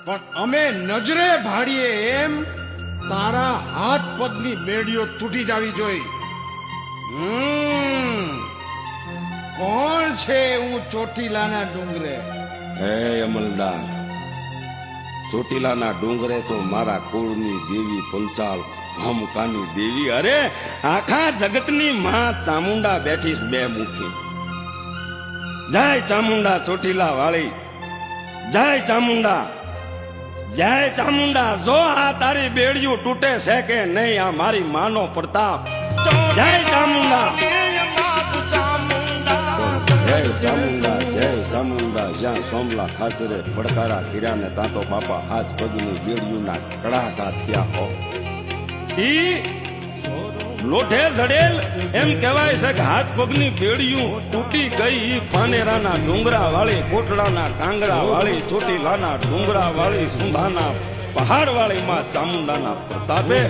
પણ અમે નજરે ભાડીએ એમ તારા હાથ પગની બેડીઓ તૂટી જાવી જોઈ. કોણ છે હું ચોટીલાના ડુંગરે? હે અમલદાર, ચોટીલાના ડુંગરે તો મારા કુળની દેવી પંચાલ ભામુકાની દેવી, અરે આખા જગતની માં ચામુંડા બેઠી બે મુખી. જય ચામુંડા ચોટીલા વાળી, જય ચામુંડા, જય ચામુંડા. જો આ તારી બેડિયું તૂટે છે કે નહીં, આ મારી માનો પ્રતાપ. જય ચામુંડા, જય ચામુંડા, જય ચામુંડા. જ્યાં સોમલા ખાતરે પડકારા કર્યા ને ત્યાં તો બાપા હાથ પગની બેડિયુંના કડાકા થયા હો. ઈ લોઠે જડેલ એમ કહેવાય છે કે હાથ પગની બેડિયું તૂટી ગઈ. ઈ પાનેરાના ડુંગરા વાળી, કોટડાના કાંગરા વાળી, ચોટીલાના ડુંગરા વાળી, સુંધાના પહાડ વાળી માં ચામુંડાના પ્રતાપે